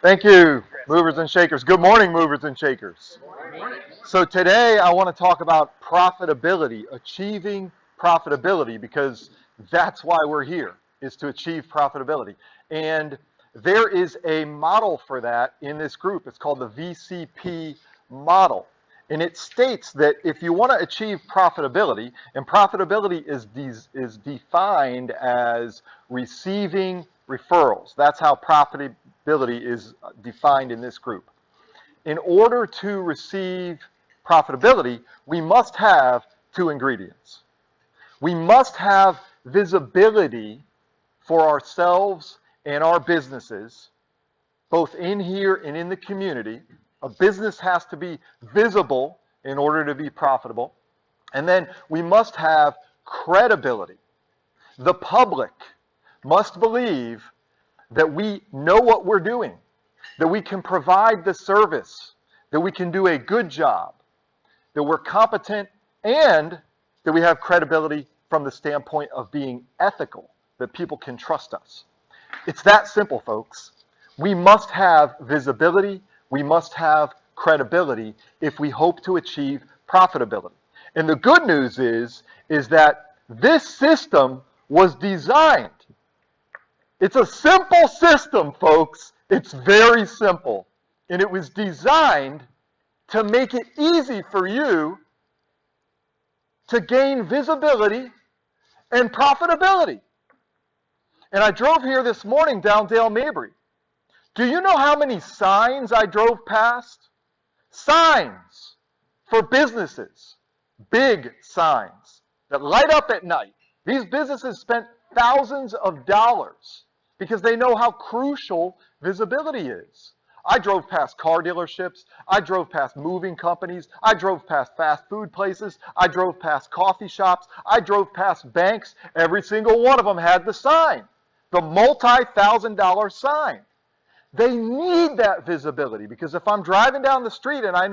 Thank you, movers and shakers. Good morning, movers and shakers. So today I want to talk about profitability, achieving profitability, because that's why we're here, is to achieve profitability. And there is a model for that in this group. It's called the Vcp Model. And it states that if you want to achieve profitability, and profitability is defined as receiving referrals. That's how profitability is defined in this group. In order to receive profitability, we must have two ingredients. We must have visibility for ourselves and our businesses, both in here and in the community. A business has to be visible in order to be profitable. And then we must have credibility. The public must believe that we know what we're doing, that we can provide the service, that we can do a good job, that we're competent, and that we have credibility from the standpoint of being ethical, that people can trust us. It's that simple, folks. We must have visibility, we must have credibility if we hope to achieve profitability. And the good news is that this system was designed. It's a simple system, folks. It's very simple. And it was designed to make it easy for you to gain visibility and profitability. And I drove here this morning down Dale Mabry. Do you know how many signs I drove past? Signs for businesses, big signs that light up at night. These businesses spent thousands of dollars because they know how crucial visibility is. I drove past car dealerships, I drove past moving companies, I drove past fast food places, I drove past coffee shops, I drove past banks. Every single one of them had the sign, the multi-thousand-dollar sign. They need that visibility, because if I'm driving down the street and I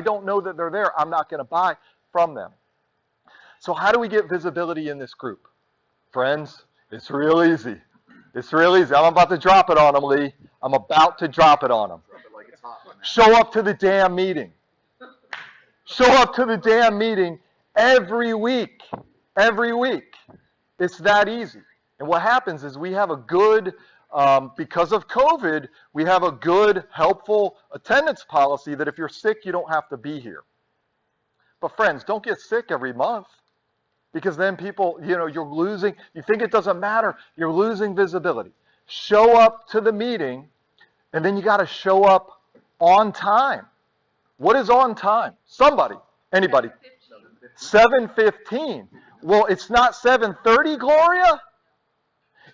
don't know that they're there, I'm not going to buy from them. So how do we get visibility in this group? Friends, it's real easy. It's real easy. I'm about to drop it on them, Lee. I'm about to drop it on them. Show up to the damn meeting. Show up to the damn meeting every week. Every week. It's that easy. And what happens is we have a good, because of COVID, we have a good, helpful attendance policy that if you're sick, you don't have to be here. But friends, don't get sick every month, because then people, you're losing, you think it doesn't matter, you're losing visibility. Show up to the meeting, and then you got to show up on time. What is on time? Somebody, anybody. 7:15. Well, it's not 7:30, Gloria.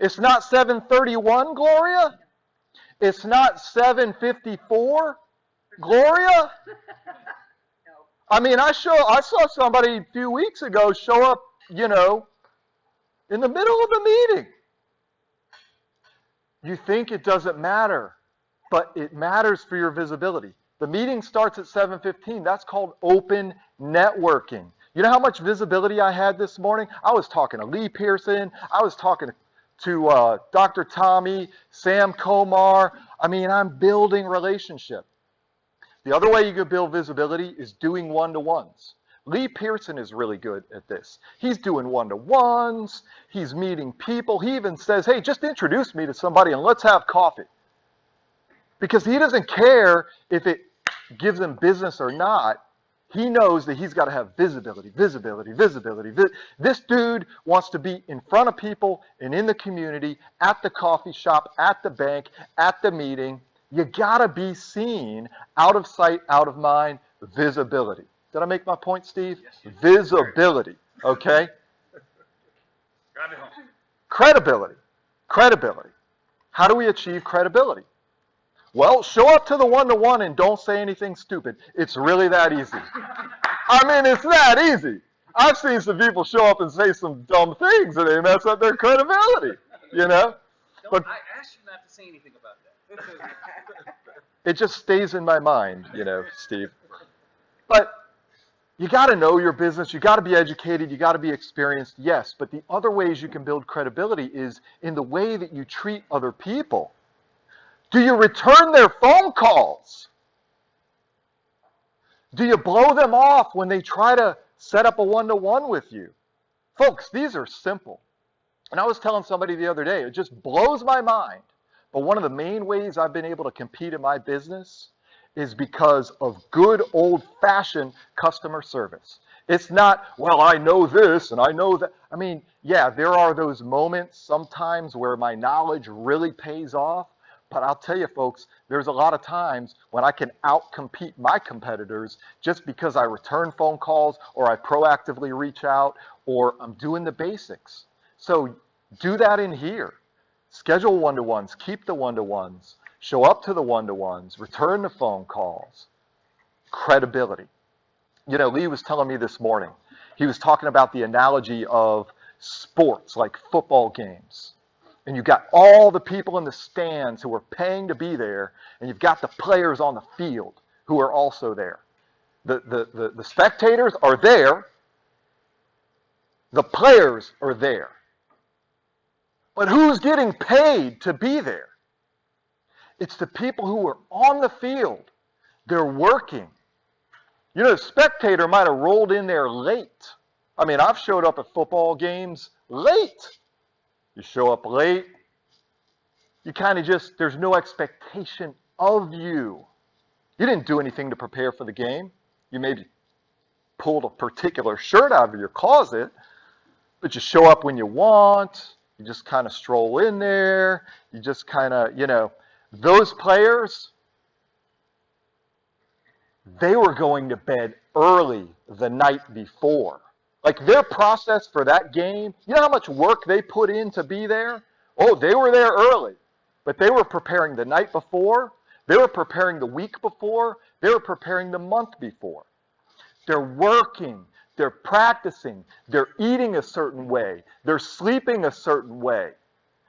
It's not 7:31, Gloria. It's not 7:54, Gloria. I mean, I saw somebody a few weeks ago show up, in the middle of the meeting. You think it doesn't matter, but it matters for your visibility. The meeting starts at 7:15. That's called open networking. You know how much visibility I had this morning? I was talking to Lee Pearson. I was talking to Dr. Tommy, Sam Komar. I mean, I'm building relationship. The other way you can build visibility is doing one-to-ones. Lee Pearson is really good at this. He's doing one-to-ones. He's meeting people. He even says, hey, just introduce me to somebody and let's have coffee. Because he doesn't care if it gives him business or not. He knows that he's got to have visibility, visibility, visibility. This dude wants to be in front of people and in the community, at the coffee shop, at the bank, at the meeting. You got to be seen, out of sight, out of mind, visibility. Did I make my point, Steve? Yes, visibility, okay? Drive it home. Credibility. Credibility. How do we achieve credibility? Well, show up to the one-to-one and don't say anything stupid. It's really that easy. I mean, it's that easy. I've seen some people show up and say some dumb things and they mess up their credibility, But I asked you not to say anything about that. it just stays in my mind, Steve. But you got to know your business. You got to be educated. You got to be experienced, yes. But the other ways you can build credibility is in the way that you treat other people. Do you return their phone calls? Do you blow them off when they try to set up a one-to-one with you? Folks, these are simple. And I was telling somebody the other day, it just blows my mind. But one of the main ways I've been able to compete in my business is because of good old-fashioned customer service. It's not, well, I know this and I know that. I mean, yeah, there are those moments sometimes where my knowledge really pays off. But I'll tell you, folks, there's a lot of times when I can outcompete my competitors just because I return phone calls or I proactively reach out or I'm doing the basics. So do that in here. Schedule one-to-ones, keep the one-to-ones, show up to the one-to-ones, return the phone calls. Credibility. You know, Lee was telling me this morning, he was talking about the analogy of sports, like football games. And you've got all the people in the stands who are paying to be there, and you've got the players on the field who are also there. The spectators are there. The players are there. But who's getting paid to be there? It's the people who are on the field. They're working. You know, the spectator might have rolled in there late. I mean, I've showed up at football games late. You show up late, you kind of just, there's no expectation of you. You didn't do anything to prepare for the game. You maybe pulled a particular shirt out of your closet, but you show up when you want. You just kind of stroll in there. You just kind of, you know, those players, they were going to bed early the night before. Like their process for that game, you know how much work they put in to be there? Oh, they were there early, but they were preparing the night before. They were preparing the week before. They were preparing the month before. They're working. They're practicing. They're eating a certain way. They're sleeping a certain way.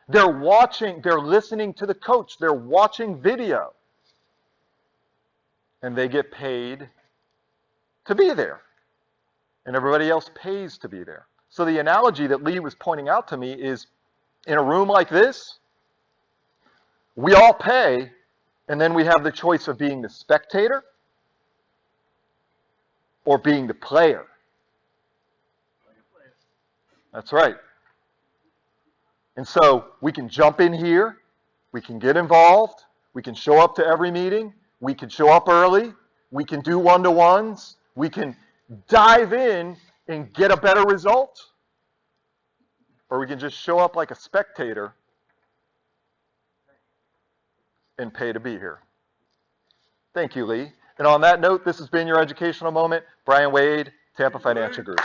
They're watching. They're listening to the coach. They're watching video. And they get paid to be there. And everybody else pays to be there. So the analogy that Lee was pointing out to me is, in a room like this, we all pay, and then we have the choice of being the spectator or being the player. That's right. And so we can jump in here, we can get involved, we can show up to every meeting, we can show up early, we can do one-to-ones, we can dive in and get a better result, or we can just show up like a spectator and pay to be here. Thank you, Lee. And on that note, this has been your educational moment. Brian Wade, Tampa Financial Group.